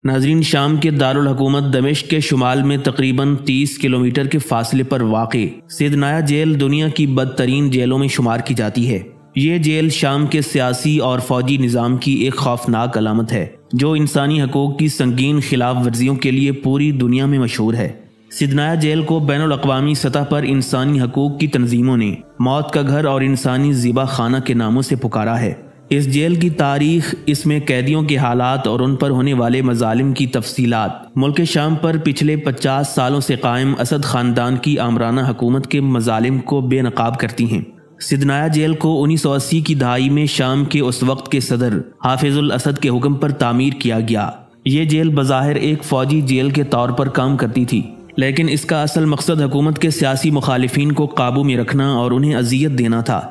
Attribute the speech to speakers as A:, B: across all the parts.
A: ناظرین، شام کے دارالحکومت دمشق کے شمال میں تقریباً 30 کلومیٹر کے فاصلے پر واقع سیدنایا جیل دنیا کی بدترین جیلوں میں شمار کی جاتی ہے۔ یہ جیل شام کے سیاسی اور فوجی نظام کی ایک خوفناک علامت ہے جو انسانی حقوق کی سنگین خلاف ورزیوں کے لیے پوری دنیا میں مشہور ہے۔ سیدنایا جیل کو بین الاقوامی سطح پر انسانی حقوق کی تنظیموں نے موت کا گھر اور انسانی ذبح خانہ کے ناموں سے پکارا ہے۔ اس جیل کی تاریخ، اس میں قیدیوں کے حالات اور ان پر ہونے والے مظالم کی تفصیلات ملک شام پر پچھلے 50 سالوں سے قائم اسد خاندان کی آمرانہ حکومت کے مظالم کو بے نقاب کرتی ہیں۔ سیدنایا جیل کو 1980 کی دہائی میں شام کے اس وقت کے صدر حافظ الاسد کے حکم پر تعمیر کیا گیا۔ یہ جیل بظاہر ایک فوجی جیل کے طور پر کام کرتی تھی، لیکن اس کا اصل مقصد حکومت کے سیاسی مخالفین کو قابو میں رکھنا اور انہیں اذیت دینا تھا۔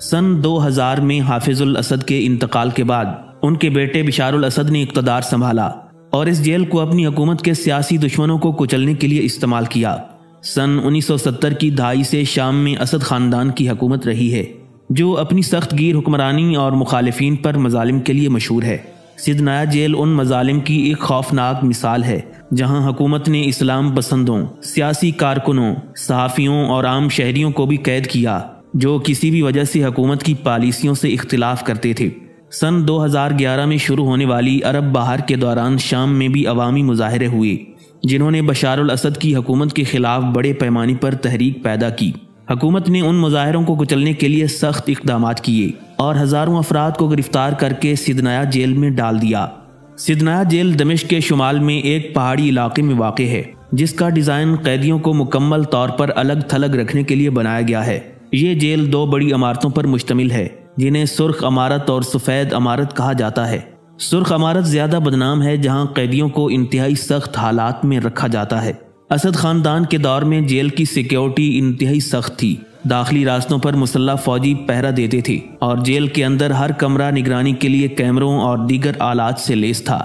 A: سن 2000 میں حافظ الاسد کے انتقال کے بعد ان کے بیٹے بشار الاسد نے اقتدار سنبھالا اور اس جیل کو اپنی حکومت کے سیاسی دشمنوں کو کچلنے کے لیے استعمال کیا۔ سن 1970 کی دہائی سے شام میں اسد خاندان کی حکومت رہی ہے جو اپنی سخت گیر حکمرانی اور مخالفین پر مظالم کے لیے مشہور ہے۔ سیدنایا جیل ان مظالم کی ایک خوفناک مثال ہے جہاں حکومت نے اسلام پسندوں، سیاسی کارکنوں، صحافیوں اور عام شہریوں کو بھی قید کیا جو کسی بھی وجہ سے حکومت کی پالیسیوں سے اختلاف کرتے تھے۔ سن 2011 میں شروع ہونے والی عرب بہار کے دوران شام میں بھی عوامی مظاہرے ہوئے جنہوں نے بشار الاسد کی حکومت کے خلاف بڑے پیمانے پر تحریک پیدا کی۔ حکومت نے ان مظاہروں کو کچلنے کے لیے سخت اقدامات کیے اور ہزاروں افراد کو گرفتار کر کے سیدنایا جیل میں ڈال دیا۔ سیدنایا جیل دمشق کے شمال میں ایک پہاڑی علاقے میں واقع ہے جس کا ڈیزائن قیدیوں کو مکمل طور پر الگ تھلگ رکھنے کے لیے بنایا گیا ہے۔ یہ جیل 2 بڑی عمارتوں پر مشتمل ہے جنہیں سرخ عمارت اور سفید عمارت کہا جاتا ہے۔ سرخ عمارت زیادہ بدنام ہے جہاں قیدیوں کو انتہائی سخت حالات میں رکھا جاتا ہے۔ اسد خاندان کے دور میں جیل کی سیکیورٹی انتہائی سخت تھی۔ داخلی راستوں پر مسلح فوجی پہرا دیتے تھے اور جیل کے اندر ہر کمرہ نگرانی کے لیے کیمروں اور دیگر آلات سے لیس تھا۔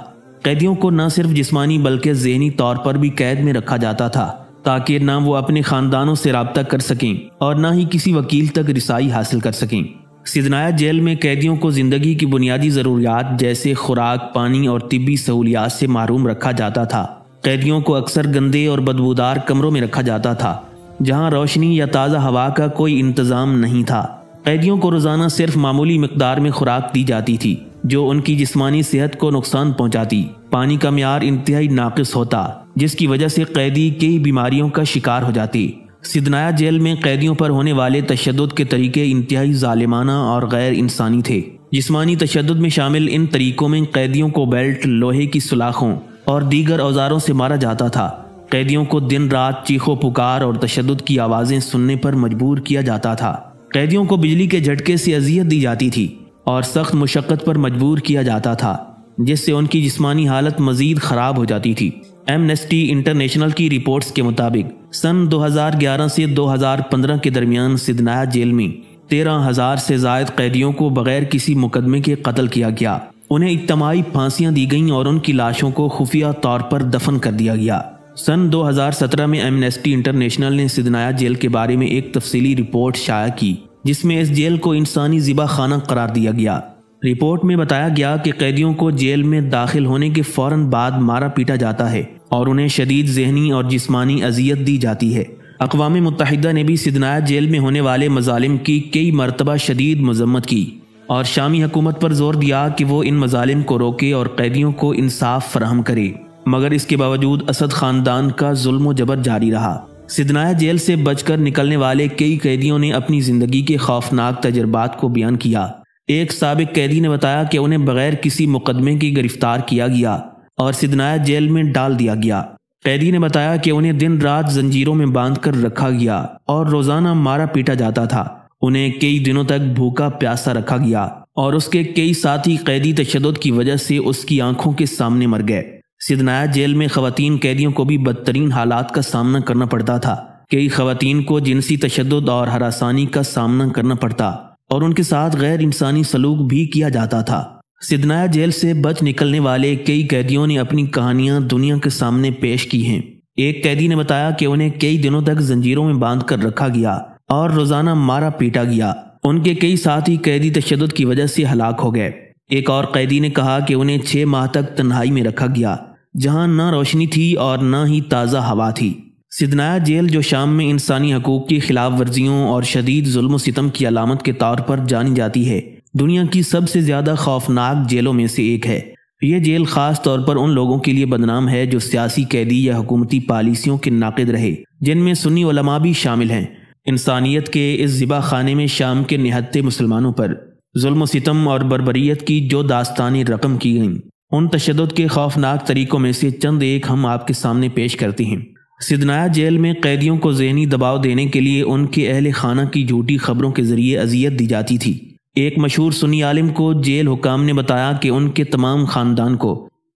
A: قیدیوں کو نہ صرف جسمانی بلکہ ذہنی طور پر بھی قید میں رکھا جاتا تھا تاکہ نہ وہ اپنے خاندانوں سے رابطہ کر سکیں اور نہ ہی کسی وکیل تک رسائی حاصل کر سکیں۔ سیدنایا جیل میں قیدیوں کو زندگی کی بنیادی ضروریات جیسے خوراک، پانی اور طبی سہولیات سے محروم رکھا جاتا تھا۔ قیدیوں کو اکثر گندے اور بدبودار کمروں میں رکھا جاتا تھا جہاں روشنی یا تازہ ہوا کا کوئی انتظام نہیں تھا۔ قیدیوں کو روزانہ صرف معمولی مقدار میں خوراک دی جاتی تھی جو ان کی جسمانی صحت کو نقصان پہنچاتی۔ پانی کا معیار انتہائی ناقص ہوتا جس کی وجہ سے قیدی کئی بیماریوں کا شکار ہو جاتے۔ سیدنایا جیل میں قیدیوں پر ہونے والے تشدد کے طریقے انتہائی ظالمانہ اور غیر انسانی تھے۔ جسمانی تشدد میں شامل ان طریقوں میں قیدیوں کو بیلٹ، لوہے کی سلاخوں اور دیگر اوزاروں سے مارا جاتا تھا۔ قیدیوں کو دن رات چیخو پکار اور تشدد کی آوازیں سننے پر مجبور کیا جاتا تھا۔ قیدیوں کو بجلی کے جھٹکے سے اذیت دی جاتی تھی اور سخت مشقت پر مجبور کیا جاتا تھا جس سے ان کی جسمانی حالت مزید خراب ہو جاتی تھی۔ ایمنسٹی انٹرنیشنل کی رپورٹس کے مطابق سن 2011 سے 2015 کے درمیان سیدنایا جیل میں 13,000 سے زائد قیدیوں کو بغیر کسی مقدمے کے قتل کیا گیا۔ انہیں اجتماعی پھانسیاں دی گئیں اور ان کی لاشوں کو خفیہ طور پر دفن کر دیا گیا۔ سن 2017 میں ایمنسٹی انٹرنیشنل نے سیدنایا جیل کے بارے میں ایک تفصیلی رپورٹ شائع کی جس میں اس جیل کو انسانی ذبح خانہ قرار دیا گیا۔ رپورٹ میں بتایا گیا کہ قیدیوں کو جیل میں داخل ہونے کے فوراً بعد مارا پیٹا جاتا ہے اور انہیں شدید ذہنی اور جسمانی اذیت دی جاتی ہے۔ اقوام متحدہ نے بھی سیدنایا جیل میں ہونے والے مظالم کی کئی مرتبہ شدید مذمت کی اور شامی حکومت پر زور دیا کہ وہ ان مظالم کو روکے اور قیدیوں کو انصاف فراہم کرے، مگر اس کے باوجود اسد خاندان کا ظلم و جبر جاری رہا۔ سیدنایا جیل سے بچ کر نکلنے والے کئی قیدیوں نے اپنی زندگی کے خوفناک تجربات کو بیان کیا۔ ایک سابق قیدی نے بتایا کہ انہیں بغیر کسی مقدمے کی گرفتار کیا گیا اور سیدنایا جیل میں ڈال دیا گیا۔ قیدی نے بتایا کہ انہیں دن رات زنجیروں میں باندھ کر رکھا گیا اور روزانہ مارا پیٹا جاتا تھا۔ انہیں کئی دنوں تک بھوکا پیاسا رکھا گیا اور اس کے کئی ساتھی قیدی تشدد کی وجہ سے اس کی آنکھوں کے سامنے مر گئے۔ سیدنایا جیل میں خواتین قیدیوں کو بھی بدترین حالات کا سامنا کرنا پڑتا تھا۔ کئی خواتین کو جنسی تشدد اور ہراسانی کا سامنا کرنا پڑتا اور ان کے ساتھ غیر انسانی سلوک بھی کیا جاتا تھا۔ سیدنایا جیل سے بچ نکلنے والے کئی قیدیوں نے اپنی کہانیاں دنیا کے سامنے پیش کی ہیں۔ ایک قیدی نے بتایا کہ انہیں کئی دنوں تک زنجیروں میں باندھ کر رکھا گیا اور روزانہ مارا پیٹا گیا۔ ان کے کئی ساتھی قیدی تشدد کی وجہ سے ہلاک ہو گئے۔ ایک اور قیدی نے کہا کہ انہیں 6 ماہ تک تنہائی میں رکھا گیا۔ جہاں نہ روشنی تھی اور نہ ہی تازہ ہوا تھی۔ سدنایا جیل، جو شام میں انسانی حقوق کی خلاف ورزیوں اور شدید ظلم و ستم کی علامت کے طور پر جانی جاتی ہے، دنیا کی سب سے زیادہ خوفناک جیلوں میں سے ایک ہے۔ یہ جیل خاص طور پر ان لوگوں کے لیے بدنام ہے جو سیاسی قیدی یا حکومتی پالیسیوں کے ناقد رہے، جن میں سنی علماء بھی شامل ہیں۔ انسانیت کے اس ذبح خانے میں شام کے نہتے مسلمانوں پر ظلم و ستم اور بربریت کی جو داستانیں رقم کی گئیں، ان تشدد کے خوفناک طریقوں میں سے چند ایک ہم آپ کے سامنے پیش کرتے ہیں۔ سدنایا جیل میں قیدیوں کو ذہنی دباؤ دینے کے لیے ان کے اہل خانہ کی جھوٹی خبروں کے ذریعے اذیت دی جاتی تھی۔ ایک مشہور سنی عالم کو جیل حکام نے بتایا کہ ان کے تمام خاندان کو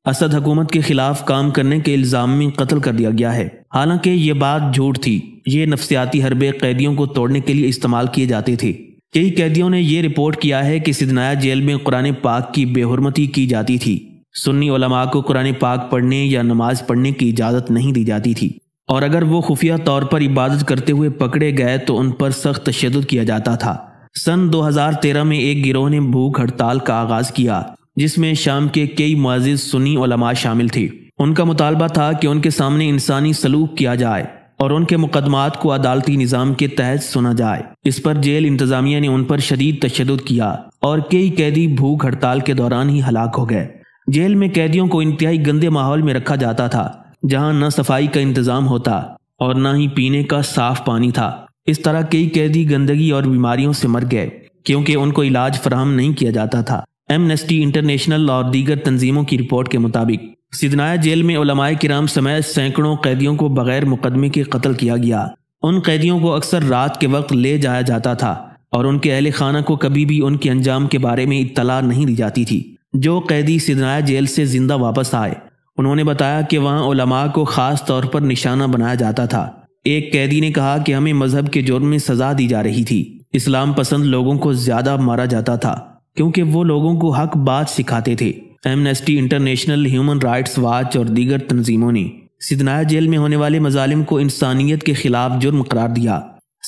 A: اسد حکومت کے خلاف کام کرنے کے الزام میں قتل کر دیا گیا ہے، حالانکہ یہ بات جھوٹ تھی۔ یہ نفسیاتی حربے قیدیوں کو توڑنے کے لیے استعمال کیے جاتے تھے۔ کئی قیدیوں نے یہ رپورٹ کیا ہے کہ سدنایا جیل میں قرآن پاک کی بے حرمتی کی جاتی تھی۔ سنی علماء کو قرآن پاک پڑھنے یا نماز پڑھنے کی اجازت نہیں دی جاتی تھی، اور اگر وہ خفیہ طور پر عبادت کرتے ہوئے پکڑے گئے تو ان پر سخت تشدد کیا جاتا تھا۔ سن 2013 میں ایک گروہ نے بھوک ہڑتال کا آغاز کیا، جس میں شام کے کئی معزز سنی علماء شامل تھے۔ ان کا مطالبہ تھا کہ ان کے سامنے انسانی سلوک کیا جائے اور ان کے مقدمات کو عدالتی نظام کے تحت سنا جائے۔ اس پر جیل انتظامیہ نے ان پر شدید تشدد کیا اور کئی قیدی بھوک ہڑتال کے دوران ہی ہلاک ہو گئے۔ جیل میں قیدیوں کو انتہائی گندے ماحول میں رکھا جاتا تھا، جہاں نہ صفائی کا انتظام ہوتا اور نہ ہی پینے کا صاف پانی تھا۔ اس طرح کئی قیدی گندگی اور بیماریوں سے مر گئے کیونکہ ان کو علاج فراہم نہیں کیا جاتا تھا۔ ایمنسٹی انٹرنیشنل اور دیگر تنظیموں کی رپورٹ کے مطابق سدنایا جیل میں علماء کرام سمیت سینکڑوں قیدیوں کو بغیر مقدمے کے قتل کیا گیا۔ ان قیدیوں کو اکثر رات کے وقت لے جایا جاتا تھا اور ان کے اہل خانہ کو کبھی بھی ان کے انجام کے بارے میں اطلاع نہیں دی جاتی تھی۔ جو قیدی سدنایا جیل سے زندہ واپس آئے، انہوں نے بتایا کہ وہاں علماء کو خاص طور پر نشانہ بنایا جاتا تھا۔ ایک قیدی نے کہا کہ ہمیں مذہب کے جرم میں سزا دی جا رہی تھی۔ اسلام پسند لوگوں کو زیادہ مارا جاتا تھا کیونکہ وہ لوگوں کو حق بات سکھاتے تھے۔ Amnesty international, human rights watch اور دیگر تنظیموں نے سدنایا جیل میں ہونے والے مظالم کو انسانیت کے خلاف جرم قرار دیا۔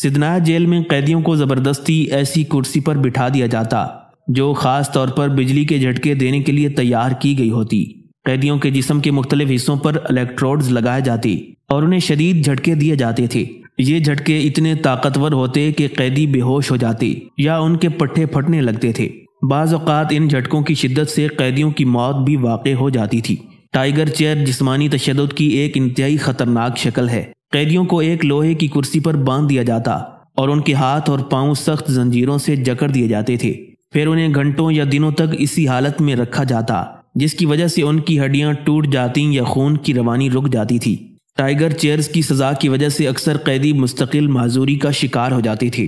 A: سدنایا جیل میں قیدیوں کو زبردستی ایسی کرسی پر بٹھا دیا جاتا جو خاص طور پر بجلی کے جھٹکے دینے کے لیے تیار کی گئی ہوتی۔ قیدیوں کے جسم کے مختلف حصوں پر الیکٹروڈز لگائے جاتے اور انہیں شدید جھٹکے دیے جاتے تھے۔ یہ جھٹکے اتنے طاقتور ہوتے کہ قیدی بے ہوش ہو جاتے یا ان کے پٹھے پھٹنے لگتے تھے۔ بعض اوقات ان جھٹکوں کی شدت سے قیدیوں کی موت بھی واقع ہو جاتی تھی۔ ٹائیگر چیئر جسمانی تشدد کی ایک انتہائی خطرناک شکل ہے۔ قیدیوں کو ایک لوہے کی کرسی پر باندھ دیا جاتا اور ان کے ہاتھ اور پاؤں سخت زنجیروں سے جکڑ دیے جاتے تھے۔ پھر انہیں گھنٹوں یا دنوں تک اسی حالت میں رکھا جاتا، جس کی وجہ سے ان کی ہڈیاں ٹوٹ جاتی یا خون کی روانی رک جاتی تھی۔ ٹائیگر چیئرز کی سزا کی وجہ سے اکثر قیدی مستقل معذوری کا شکار ہو جاتے تھے۔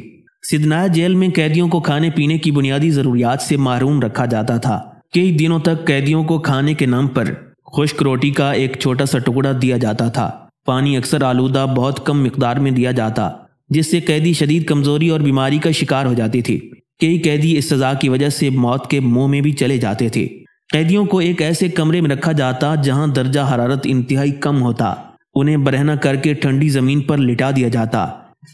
A: سدنایا جیل میں قیدیوں کو کھانے پینے کی بنیادی ضروریات سے محروم رکھا جاتا تھا۔ کئی دنوں تک قیدیوں کو کھانے کے نام پر خشک روٹی کا ایک چھوٹا سا ٹکڑا دیا جاتا تھا۔ پانی اکثر آلودہ بہت کم مقدار میں دیا جاتا، جس سے قیدی شدید کمزوری اور بیماری کا شکار ہو جاتے تھے۔ کئی قیدی اس سزا کی وجہ سے موت کے منہ میں بھی چلے جاتے تھے۔ قیدیوں کو ایک ایسے کمرے میں رکھا جاتا جہاں درجہ حرارت انتہائی کم ہوتا۔ انہیں برہنہ کر کے ٹھنڈی زمین پر لٹا دیا جاتا۔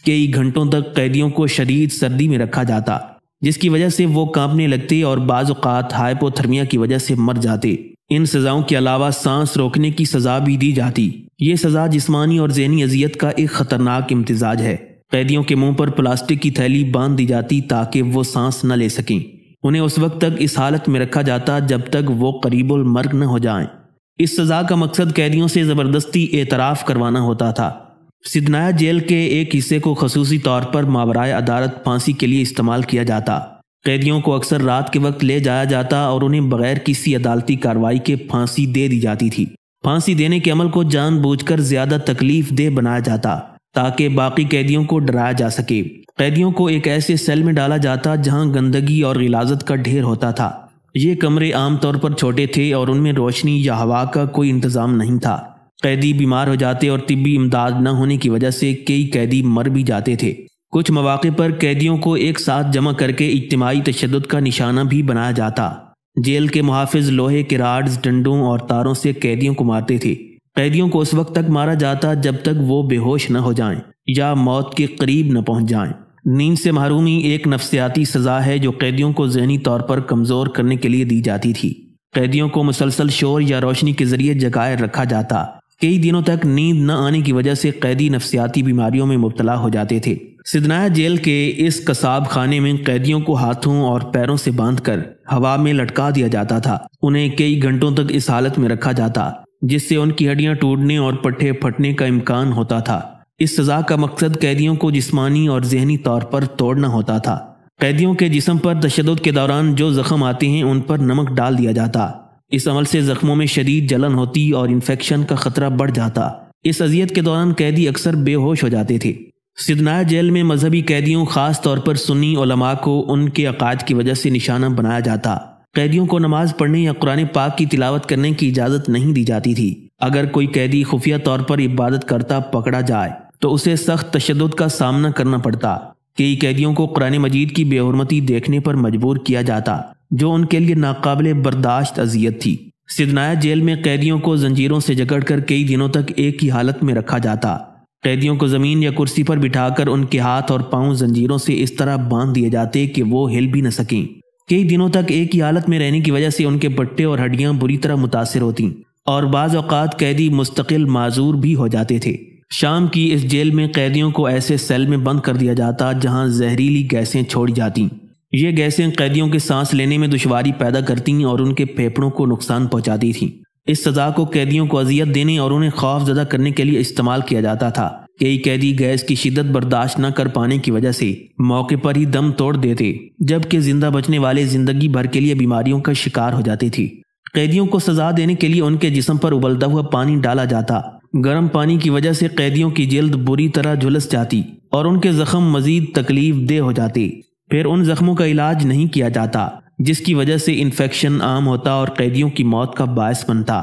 A: کئی گھنٹوں تک قیدیوں کو شدید سردی میں رکھا جاتا، جس کی وجہ سے وہ کانپنے لگتے اور بعض اوقات ہائپوتھرمیا کی وجہ سے مر جاتے۔ ان سزاؤں کے علاوہ سانس روکنے کی سزا بھی دی جاتی۔ یہ سزا جسمانی اور ذہنی اذیت کا ایک خطرناک امتزاج ہے۔ قیدیوں کے منہ پر پلاسٹک کی تھیلی باندھ دی جاتی تاکہ وہ سانس نہ لے سکیں۔ انہیں اس وقت تک اس حالت میں رکھا جاتا جب تک وہ قریب المرگ نہ ہو جائیں۔ اس سزا کا مقصد قیدیوں سے زبردستی اعتراف کروانا ہوتا تھا۔ سدنایا جیل کے ایک حصے کو خصوصی طور پر ماورائے عدالت پھانسی کے لیے استعمال کیا جاتا۔ قیدیوں کو اکثر رات کے وقت لے جایا جاتا اور انہیں بغیر کسی عدالتی کارروائی کے پھانسی دے دی جاتی تھی۔ پھانسی دینے کے عمل کو جان بوجھ کر زیادہ تکلیف دہ بنایا جاتا تاکہ باقی قیدیوں کو ڈرایا جا سکے۔ قیدیوں کو ایک ایسے سیل میں ڈالا جاتا جہاں گندگی اور غلاظت کا ڈھیر ہوتا تھا۔ یہ کمرے عام طور پر چھوٹے تھے اور ان میں روشنی یا ہوا کا کوئی انتظام نہیں تھا۔ قیدی بیمار ہو جاتے اور طبی امداد نہ ہونے کی وجہ سے کئی قیدی مر بھی جاتے تھے۔ کچھ مواقع پر قیدیوں کو ایک ساتھ جمع کر کے اجتماعی تشدد کا نشانہ بھی بنایا جاتا۔ جیل کے محافظ لوہے کے راڈز، ڈنڈوں اور تاروں سے قیدیوں کو مارتے تھے۔ قیدیوں کو اس وقت تک مارا جاتا جب تک وہ بے ہوش نہ ہو جائیں یا موت کے قریب نہ پہنچ جائیں۔ نیند سے محرومی ایک نفسیاتی سزا ہے جو قیدیوں کو ذہنی طور پر کمزور کرنے کے لیے دی جاتی تھی۔ قیدیوں کو مسلسل شور یا روشنی کے ذریعے جگائے رکھا جاتا۔ کئی دنوں تک نیند نہ آنے کی وجہ سے قیدی نفسیاتی بیماریوں میں مبتلا ہو جاتے تھے۔ سدنایا جیل کے اس قصاب خانے میں قیدیوں کو ہاتھوں اور پیروں سے باندھ کر ہوا میں لٹکا دیا جاتا تھا۔ انہیں کئی گھنٹوں تک اس حالت میں رکھا جاتا جس سے ان کی ہڈیاں ٹوٹنے اور پٹھے پھٹنے کا امکان ہوتا تھا۔ اس سزا کا مقصد قیدیوں کو جسمانی اور ذہنی طور پر توڑنا ہوتا تھا۔ قیدیوں کے جسم پر تشدد کے دوران جو زخم آتے ہیں ان پر نمک ڈال دیا جاتا۔ اس عمل سے زخموں میں شدید جلن ہوتی اور انفیکشن کا خطرہ بڑھ جاتا۔ اس اذیت کے دوران قیدی اکثر بے ہوش ہو جاتے تھے۔ سدنایا جیل میں مذہبی قیدیوں خاص طور پر سنی علماء کو ان کے عقائد کی وجہ سے نشانہ بنایا جاتا۔ قیدیوں کو نماز پڑھنے یا قرآن پاک کی تلاوت کرنے کی اجازت نہیں دی جاتی تھی۔ اگر کوئی قیدی خفیہ طور پر عبادت کرتا پکڑا جائے تو اسے سخت تشدد کا سامنا کرنا پڑتا۔ کئی قیدیوں کو قرآن مجید کی بے حرمتی دیکھنے پر مجبور کیا جاتا جو ان کے لیے ناقابل برداشت اذیت تھی۔ سدنایا جیل میں قیدیوں کو زنجیروں سے جکڑ کر کئی دنوں تک ایک ہی حالت میں رکھا جاتا۔ قیدیوں کو زمین یا کرسی پر بٹھا کر ان کے ہاتھ اور پاؤں زنجیروں سے اس طرح باندھ دیے جاتے کہ وہ ہل بھی نہ سکیں۔ کئی دنوں تک ایک ہی حالت میں رہنے کی وجہ سے ان کے پٹے اور ہڈیاں بری طرح متاثر ہوتیں اور بعض اوقات قیدی مستقل معذور بھی ہو جاتے تھے۔ شام کی اس جیل میں قیدیوں کو ایسے سیل میں بند کر دیا جاتا جہاں زہریلی گیسیں چھوڑی جاتیں۔ یہ گیسیں قیدیوں کے سانس لینے میں دشواری پیدا کرتیں اور ان کے پھیپھڑوں کو نقصان پہنچاتی تھیں۔ اس سزا کو قیدیوں کو اذیت دینے اور انہیں خوف زدہ کرنے کے لیے استعمال کیا جاتا تھا۔ کئی قیدی گیس کی شدت برداشت نہ کر پانے کی وجہ سے موقع پر ہی دم توڑ دیتے، جبکہ زندہ بچنے والے زندگی بھر کے لیے بیماریوں کا شکار ہو جاتے تھے۔ قیدیوں کو سزا دینے کے لیے ان کے جسم پر ابلتا ہوا پانی ڈالا جاتا۔ گرم پانی کی وجہ سے قیدیوں کی جلد بری طرح جھلس جاتی اور ان کے زخم مزید تکلیف دہ ہو جاتے۔ پھر ان زخموں کا علاج نہیں کیا جاتا جس کی وجہ سے انفیکشن عام ہوتا اور قیدیوں کی موت کا باعث بنتا۔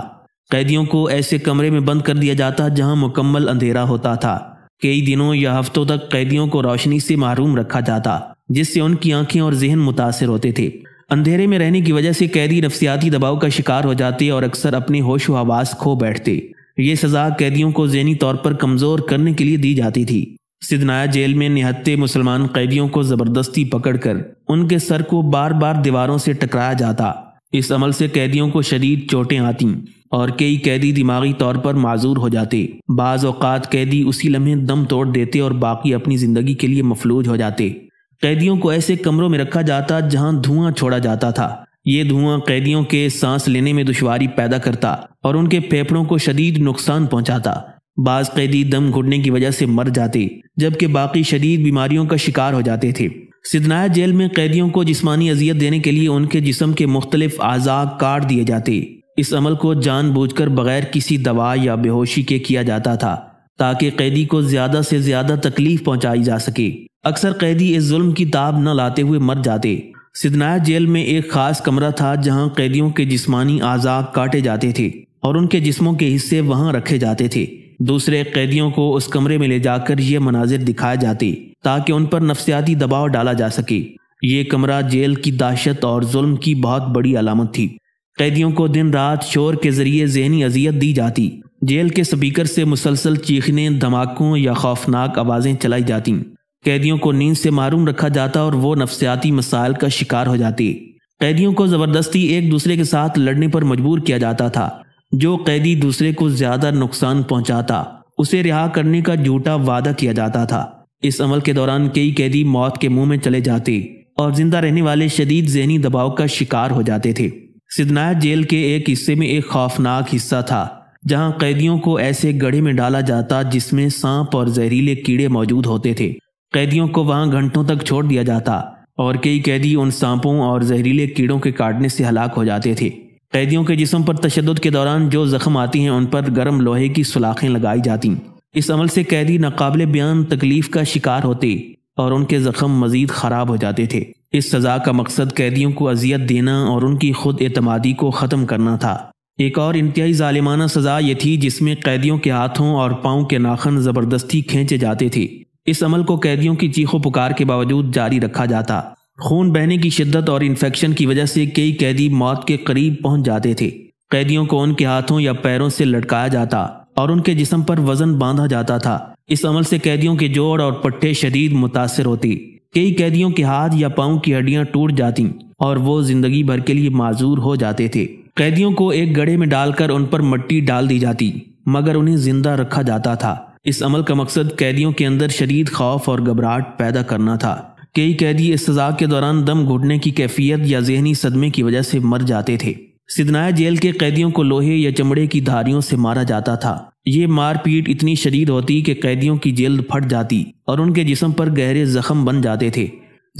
A: قیدیوں کو ایسے کمرے میں بند کر دیا جاتا جہاں مکمل اندھیرا ہوتا تھا۔ کئی دنوں یا ہفتوں تک قیدیوں کو روشنی سے محروم رکھا جاتا جس سے ان کی آنکھیں اور ذہن متاثر ہوتے تھے۔ اندھیرے میں رہنے کی وجہ سے قیدی نفسیاتی دباؤ کا شکار ہو جاتے اور اکثر اپنے ہوش و حواس کھو بیٹھتے۔ یہ سزا قیدیوں کو ذہنی طور پر کمزور کرنے کے لیے دی جاتی تھی۔ سدنایا جیل میں نہتے مسلمان قیدیوں کو زبردستی پکڑ کر ان کے سر کو بار بار دیواروں سے ٹکرایا جاتا۔ اس عمل سے قیدیوں کو شدید چوٹیں آتیں اور کئی قیدی دماغی طور پر معذور ہو جاتے۔ بعض اوقات قیدی اسی لمحے دم توڑ دیتے اور باقی اپنی زندگی کے لیے مفلوج ہو جاتے۔ قیدیوں کو ایسے کمروں میں رکھا جاتا جہاں دھواں چھوڑا جاتا تھا۔ یہ دھواں قیدیوں کے سانس لینے میں دشواری پیدا کرتا اور ان کے پھیپھڑوں کو شدید نقصان پہنچاتا۔ بعض قیدی دم گھٹنے کی وجہ سے مر جاتے جبکہ باقی شدید بیماریوں کا شکار ہو جاتے تھے۔ سدنایا جیل میں قیدیوں کو جسمانی اذیت دینے کے لیے ان کے جسم کے مختلف اعضاء کاٹ دیے جاتے۔ اس عمل کو جان بوجھ کر بغیر کسی دوا یا بے ہوشی کے کیا جاتا تھا تاکہ قیدی کو زیادہ سے زیادہ تکلیف پہنچائی جا سکے۔ اکثر قیدی اس ظلم کی تاب نہ لاتے ہوئے مر جاتے۔ سدنایا جیل میں ایک خاص کمرہ تھا جہاں قیدیوں کے جسمانی اعضاء کاٹے جاتے تھے اور ان کے جسموں کے حصے وہاں رکھے جاتے تھے۔ دوسرے قیدیوں کو اس کمرے میں لے جا کر یہ مناظر دکھائے جاتے تاکہ ان پر نفسیاتی دباؤ ڈالا جا سکے۔ یہ کمرہ جیل کی دہشت اور ظلم کی بہت بڑی علامت تھی۔ قیدیوں کو دن رات شور کے ذریعے ذہنی اذیت دی جاتی۔ جیل کے سپیکر سے مسلسل چیخنے، دھماکوں یا خوفناک آوازیں چلائی جاتیں۔ قیدیوں کو نیند سے محروم رکھا جاتا اور وہ نفسیاتی مسائل کا شکار ہو جاتے۔ قیدیوں کو زبردستی ایک دوسرے کے ساتھ لڑنے پر مجبور کیا جاتا تھا۔ جو قیدی دوسرے کو زیادہ نقصان پہنچاتا اسے رہا کرنے کا جھوٹا وعدہ کیا جاتا تھا۔ اس عمل کے دوران کئی قیدی موت کے منہ میں چلے جاتے اور زندہ رہنے والے شدید ذہنی دباؤ کا شکار ہو جاتے تھے۔ سدنایا جیل کے ایک حصے میں ایک خوفناک حصہ تھا جہاں قیدیوں کو ایسے گڑھے میں ڈالا جاتا جس میں سانپ اور زہریلے کیڑے موجود ہوتے تھے۔ قیدیوں کو وہاں گھنٹوں تک چھوڑ دیا جاتا اور کئی قیدی ان سانپوں اور زہریلے کیڑوں کے کاٹنے سے ہلاک ہو جاتے تھے۔ قیدیوں کے جسم پر تشدد کے دوران جو زخم آتی ہیں ان پر گرم لوہے کی سلاخیں لگائی جاتیں۔ اس عمل سے قیدی ناقابل بیان تکلیف کا شکار ہوتے اور ان کے زخم مزید خراب ہو جاتے تھے۔ اس سزا کا مقصد قیدیوں کو اذیت دینا اور ان کی خود اعتمادی کو ختم کرنا تھا۔ ایک اور انتہائی ظالمانہ سزا یہ تھی جس میں قیدیوں کے ہاتھوں اور پاؤں کے ناخن زبردستی کھینچے جاتے تھے۔ اس عمل کو قیدیوں کی چیخ و پکار کے باوجود جاری رکھا جاتا۔ خون بہنے کی شدت اور انفیکشن کی وجہ سے کئی قیدی موت کے قریب پہنچ جاتے تھے۔ قیدیوں کو ان کے ہاتھوں یا پیروں سے لٹکایا جاتا اور ان کے جسم پر وزن باندھا جاتا تھا۔ اس عمل سے قیدیوں کے جوڑ اور پٹھے شدید متاثر ہوتے۔ کئی قیدیوں کے ہاتھ یا پاؤں کی ہڈیاں ٹوٹ جاتی اور وہ زندگی بھر کے لیے معذور ہو جاتے تھے۔ قیدیوں کو ایک گڑھے میں ڈال کر ان پر مٹی ڈال دی جاتی مگر انہیں زندہ رکھا جاتا تھا۔ اس عمل کا مقصد قیدیوں کے اندر شدید خوف اور گھبراہٹ پیدا کرنا تھا۔ کئی قیدی اس سزا کے دوران دم گھٹنے کی کیفیت یا ذہنی صدمے کی وجہ سے مر جاتے تھے۔ سدنایا جیل کے قیدیوں کو لوہے یا چمڑے کی دھاریوں سے مارا جاتا تھا۔ یہ مار پیٹ اتنی شدید ہوتی کہ قیدیوں کی جلد پھٹ جاتی اور ان کے جسم پر گہرے زخم بن جاتے تھے۔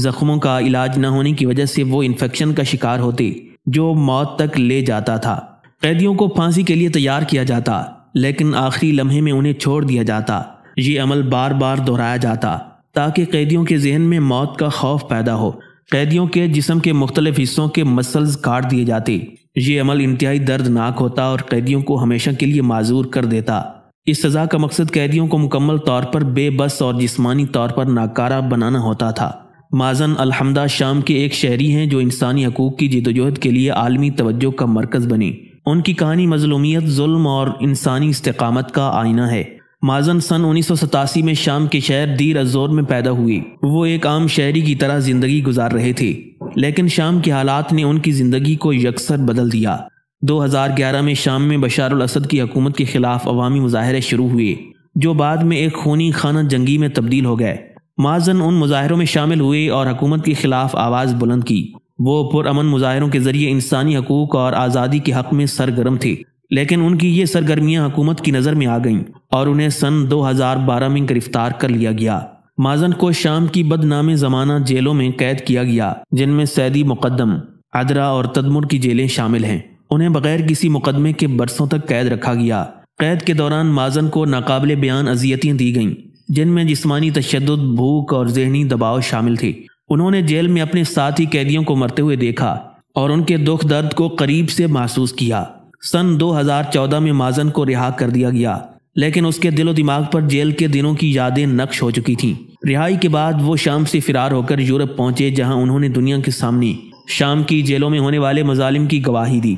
A: زخموں کا علاج نہ ہونے کی وجہ سے وہ انفیکشن کا شکار ہوتے جو موت تک لے جاتا تھا۔ قیدیوں کو پھانسی کے لیے تیار کیا جاتا لیکن آخری لمحے میں انہیں چھوڑ دیا جاتا۔ یہ عمل بار بار دہرایا جاتا تاکہ قیدیوں کے ذہن میں موت کا خوف پیدا ہو۔ قیدیوں کے جسم کے مختلف حصوں کے مسلز کاٹ دیے جاتے۔ یہ عمل انتہائی دردناک ہوتا اور قیدیوں کو ہمیشہ کے لیے معذور کر دیتا۔ اس سزا کا مقصد قیدیوں کو مکمل طور پر بے بس اور جسمانی طور پر ناکارہ بنانا ہوتا تھا۔ مازن الحمدہ شام کے ایک شہری ہیں جو انسانی حقوق کی جدوجہد کے لیے عالمی توجہ کا مرکز بنے۔ ان کی کہانی مظلومیت، ظلم اور انسانی استقامت کا آئینہ ہے۔ مازن سن 1987 میں شام کے شہر دیر الزور میں پیدا ہوئے۔ وہ ایک عام شہری کی طرح زندگی گزار رہے تھے لیکن شام کے حالات نے ان کی زندگی کو یکسر بدل دیا۔ 2011 میں شام میں بشار الاسد کی حکومت کے خلاف عوامی مظاہرے شروع ہوئے جو بعد میں ایک خونی خانہ جنگی میں تبدیل ہو گئے۔ مازن ان مظاہروں میں شامل ہوئے اور حکومت کے خلاف آواز بلند کی۔ وہ پرامن مظاہروں کے ذریعے انسانی حقوق اور آزادی کے حق میں سرگرم تھے لیکن ان کی یہ سرگرمیاں حکومت کی نظر میں آ گئیں اور انہیں سن 2012 میں گرفتار کر لیا گیا۔ مازن کو شام کی بدنام زمانہ جیلوں میں قید کیا گیا جن میں سیدی مقدم، عدرا اور تدمر کی جیلیں شامل ہیں۔ انہیں بغیر کسی مقدمے کے برسوں تک قید رکھا گیا۔ قید کے دوران مازن کو ناقابل بیان اذیتیں دی گئیں جن میں جسمانی تشدد، بھوک اور ذہنی دباؤ شامل تھے۔ انہوں نے جیل میں اپنے ساتھی قیدیوں کو مرتے ہوئے دیکھا اور ان کے دکھ درد کو قریب سے محسوس کیا۔ سن 2014 میں مازن کو رہا کر دیا گیا لیکن اس کے دل و دماغ پر جیل کے دنوں کی یادیں نقش ہو چکی تھیں۔ رہائی کے بعد وہ شام سے فرار ہو کر یورپ پہنچے جہاں انہوں نے دنیا کے سامنے شام کی جیلوں میں ہونے والے مظالم کی گواہی دی۔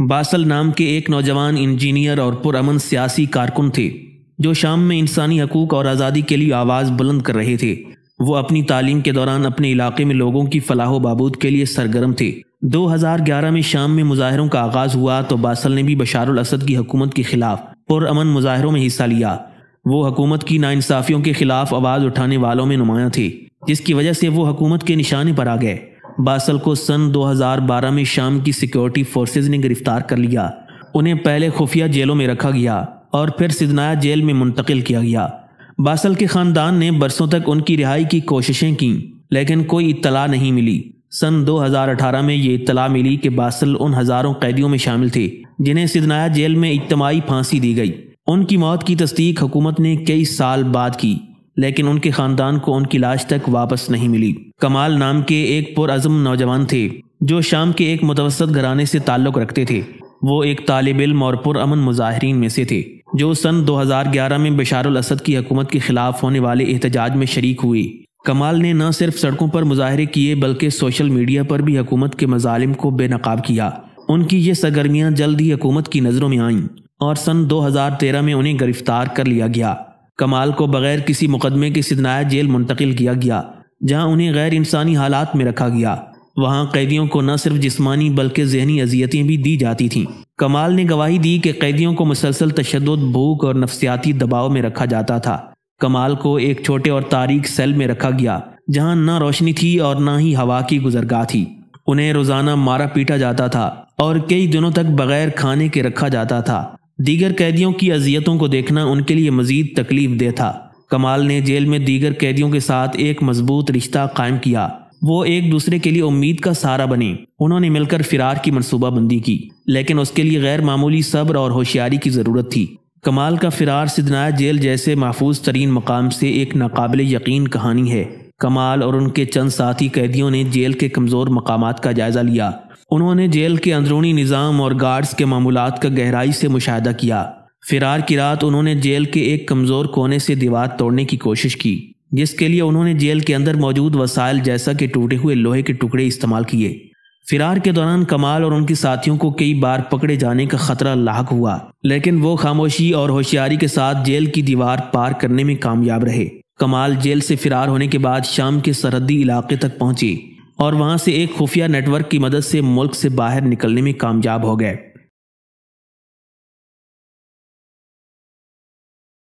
A: باسل نام کے ایک نوجوان انجینئر اور پرامن سیاسی کارکن تھے جو شام میں انسانی حقوق اور آزادی کے لیے آواز بلند کر رہے تھے۔ وہ اپنی تعلیم کے دوران اپنے علاقے میں لوگوں کی فلاح و بہبود کے لیے سرگرم تھے۔ 2011 میں شام میں مظاہروں کا آغاز ہوا تو باسل نے بھی بشار الاسد کی حکومت کے خلاف پرامن مظاہروں میں حصہ لیا۔ وہ حکومت کی ناانصافیوں کے خلاف آواز اٹھانے والوں میں نمایاں تھے جس کی وجہ سے وہ حکومت کے نشانے پر آ گئے۔ باسل کو سن 2012 میں شام کی سیکیورٹی فورسز نے گرفتار کر لیا۔ انہیں پہلے خفیہ جیلوں میں رکھا گیا اور پھر سدنایا جیل میں منتقل کیا گیا۔ باسل کے خاندان نے برسوں تک ان کی رہائی کی کوششیں کیں لیکن کوئی اطلاع نہیں ملی۔ سن 2018 میں یہ اطلاع ملی کہ باسل ان ہزاروں قیدیوں میں شامل تھے جنہیں سدنایا جیل میں اجتماعی پھانسی دی گئی۔ ان کی موت کی تصدیق حکومت نے کئی سال بعد کی لیکن ان کے خاندان کو ان کی لاش تک واپس نہیں ملی۔ کمال نام کے ایک پرعزم نوجوان تھے جو شام کے ایک متوسط گھرانے سے تعلق رکھتے تھے۔ وہ ایک طالب علم اور پرامن مظاہرین میں سے تھے جو سن 2011 میں بشار الاسد کی حکومت کے خلاف ہونے والے احتجاج میں شریک ہوئے۔ کمال نے نہ صرف سڑکوں پر مظاہرے کیے بلکہ سوشل میڈیا پر بھی حکومت کے مظالم کو بے نقاب کیا۔ ان کی یہ سرگرمیاں جلد ہی حکومت کی نظروں میں آئیں اور سن 2013 میں انہیں گرفتار کر لیا گیا۔ کمال کو بغیر کسی مقدمے کے سدنایا جیل منتقل کیا گیا جہاں انہیں غیر انسانی حالات میں رکھا گیا۔ وہاں قیدیوں کو نہ صرف جسمانی بلکہ ذہنی اذیتیں بھی دی جاتی تھیں۔ کمال نے گواہی دی کہ قیدیوں کو مسلسل تشدد، بھوک اور نفسیاتی دباؤ میں رکھا جاتا تھا۔ کمال کو ایک چھوٹے اور تاریک سیل میں رکھا گیا جہاں نہ روشنی تھی اور نہ ہی ہوا کی گزرگاہ تھی۔ انہیں روزانہ مارا پیٹا جاتا تھا اور کئی دنوں تک بغیر کھانے کے رکھا جاتا تھا۔ دیگر قیدیوں کی اذیتوں کو دیکھنا ان کے لیے مزید تکلیف دہ تھا۔ کمال نے جیل میں دیگر قیدیوں کے ساتھ ایک مضبوط رشتہ قائم کیا۔ وہ ایک دوسرے کے لیے امید کا سہارا بنے۔ انہوں نے مل کر فرار کی منصوبہ بندی کی لیکن اس کے لیے غیر معمولی صبر اور ہوشیاری کی ضرورت تھی۔ کمال کا فرار سدنایا جیل جیسے محفوظ ترین مقام سے ایک ناقابل یقین کہانی ہے۔ کمال اور ان کے چند ساتھی قیدیوں نے جیل کے کمزور مقامات کا جائزہ لیا۔ انہوں نے جیل کے اندرونی نظام اور گارڈز کے معمولات کا گہرائی سے مشاہدہ کیا۔ فرار کی رات انہوں نے جیل کے ایک کمزور کونے سے دیوار توڑنے کی کوشش کی جس کے لیے انہوں نے جیل کے اندر موجود وسائل جیسا کہ ٹوٹے ہوئے لوہے کے ٹکڑے استعمال کیے۔ فرار کے دوران کمال اور ان کے ساتھیوں کو کئی بار پکڑے جانے کا خطرہ لاحق ہوا لیکن وہ خاموشی اور ہوشیاری کے ساتھ جیل کی دیوار پار کرنے میں کامیاب رہے۔ کمال جیل سے فرار ہونے کے بعد شام کے سرحدی علاقے تک پہنچے اور وہاں سے ایک خفیہ نیٹ ورک کی مدد سے ملک سے باہر نکلنے میں کامیاب ہو گئے۔